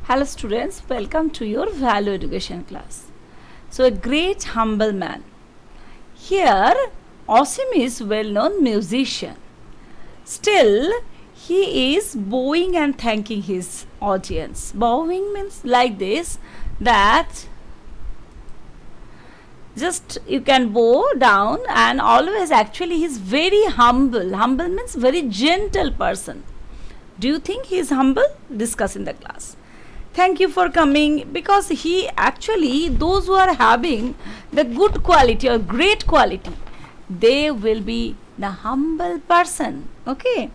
Hello students, welcome to your value education class. So a great humble man. Here Asim is well-known musician. Still he is bowing and thanking his audience. Bowing means like this, that just you can bow down, and always actually he is very humble. Humble means very gentle person. Do you think he is humble? Discuss in the class. Thank you for coming, because he actually, those who are having the good quality or great quality, they will be the humble person. Okay.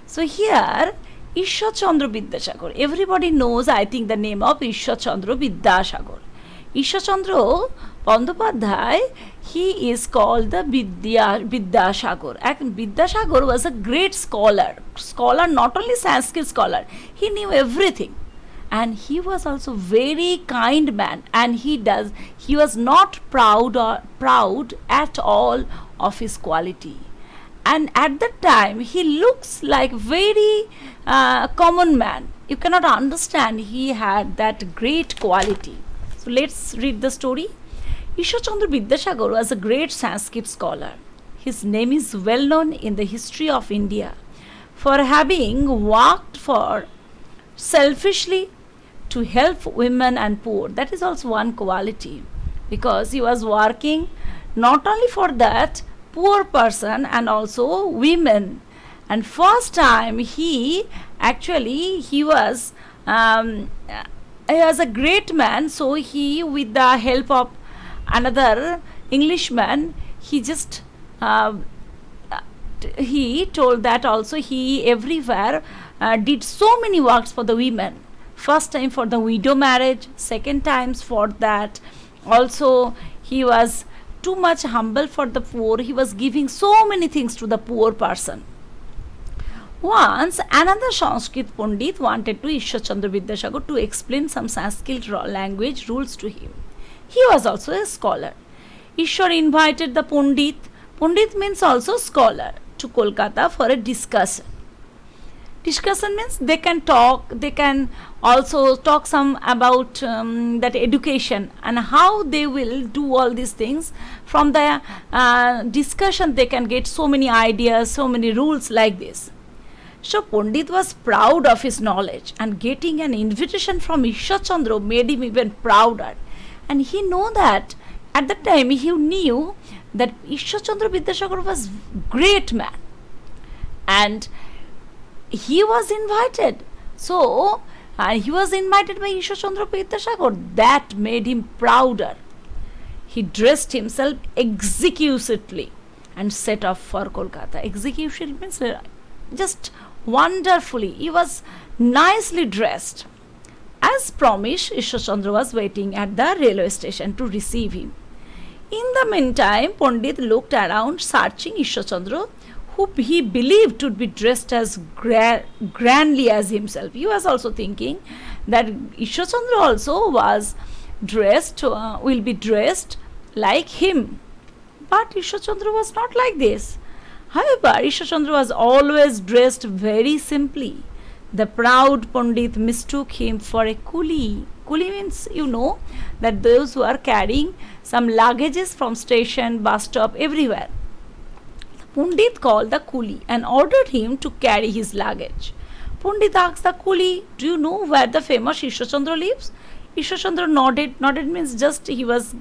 So here Ishwar Chandra Vidyasagar. Everybody knows, I think, the name of Ishwar Chandra Vidyasagar. Ishwar Chandra Bandyopadhyay, he is called the Vidyasagar. And Vidyasagar was a great scholar. Scholar, not only Sanskrit scholar, he knew everything. And he was also very kind man, and he was not proud at all of his quality. And at that time he looks like very common man. You cannot understand he had that great quality. So let's read the story. Ishwar Chandra Vidyasagar was a great Sanskrit scholar. His name is well known in the history of India for having worked for selfishly to help women and poor. That is also one quality, because he was working not only for that poor person and also women. And first time he was a great man, so he, with the help of another Englishman, he just he told that also he everywhere did so many works for the women. First time for the widow marriage, second times for that. Also he was too much humble for the poor. He was giving so many things to the poor person. Once another Sanskrit Pandit wanted to Ishwar Chandra Vidyasagar to explain some Sanskrit language rules to him. He was also a scholar. Ishwar invited the Pandit, Pandit means also scholar, to Kolkata for a discussion. Discussion means they can talk, they can also talk some about that education and how they will do all these things. From the discussion they can get so many ideas, so many rules like this. So Pandit was proud of his knowledge, and getting an invitation from Ishwar Chandra made him even prouder. And he knew that at that time he knew that Ishwar Chandra Vidyasagar was great man, and he was invited. So he was invited by Ishwar Chandra Vidyasagar. That made him prouder. He dressed himself exquisitely and set off for Kolkata. Execution means just wonderfully. He was nicely dressed. As promised, Ishwar Chandra was waiting at the railway station to receive him. In the meantime, Pandit looked around, searching Ishwar Chandra, who he believed would be dressed as grandly as himself. He was also thinking that Ishwar Chandra also was dressed, will be dressed like him. But Ishwar Chandra was not like this. However, Ishwar Chandra was always dressed very simply. The proud Pandit mistook him for a coolie. Coolie means, you know, that those who are carrying some luggages from station, bus stop, everywhere. Pandit called the coolie and ordered him to carry his luggage. Pandit asked the coolie, "Do you know where the famous Ishwar Chandra lives?" Ishwar Chandra nodded. Nodded means just he was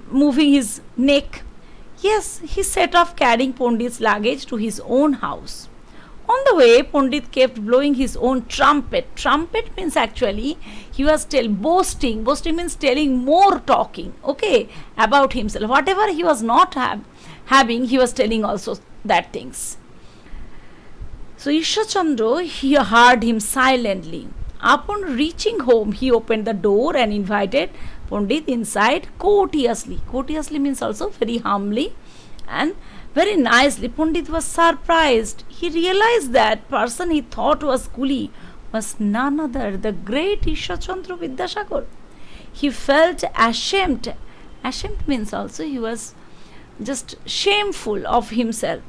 moving his neck. Yes, he set off carrying Pandit's luggage to his own house. On the way, Pandit kept blowing his own trumpet. Trumpet means actually he was boasting. Boasting means telling more, talking, okay, about himself. Whatever he was not having, he was telling also that things. So Ishwar Chandra, he heard him silently. Upon reaching home, he opened the door and invited Pandit inside courteously. Courteously means also very humbly and very nicely. Pandit was surprised. He realized that person he thought was coolie was none other, the great Ishwar Chandra Vidyasagar. He felt ashamed. Ashamed means also he was just shameful of himself,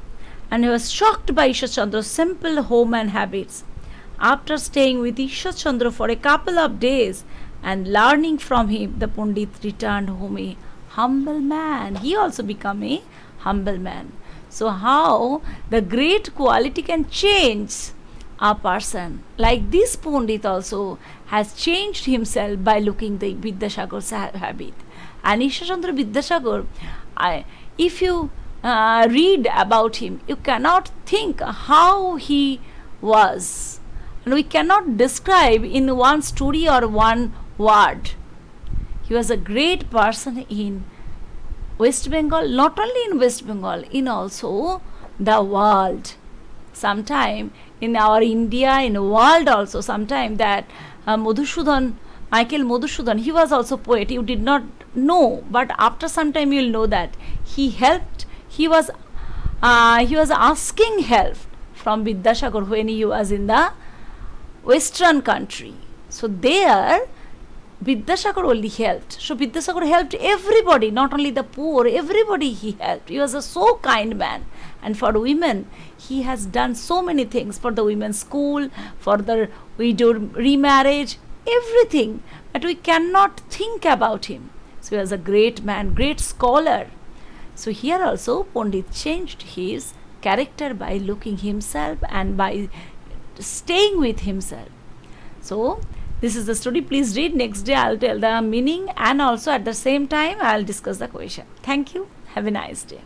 and he was shocked by Ishwar Chandra's simple home and habits. After staying with Ishwar Chandra for a couple of days and learning from him, the Pandit returned home a humble man. He also became a humble man. So, how the great quality can change a person. Like this Pandit also has changed himself by looking the Vidyasagar's habit. And Ishwar Chandra Vidyasagar, if you read about him, you cannot think how he was. And we cannot describe in one story or one word. He was a great person in West Bengal, not only in West Bengal, in also the world. Sometime in our India, in the world also, sometime that Madhusudan, Michael Madhusudan, he was also poet. You did not know, but after some time you will know that he helped. He was asking help from Vidyasagar when he was in the Western country. So there Vidyasagar only helped. So Vidyasagar helped everybody, not only the poor, everybody he helped. He was a so kind man. And for women, he has done so many things for the women's school, for the widow remarriage, everything. But we cannot think about him. So he was a great man, great scholar. So here also Pandit changed his character by looking himself and by staying with himself. So this is the story. Please read. Next day I'll tell the meaning and also at the same time I'll discuss the question. Thank you. Have a nice day.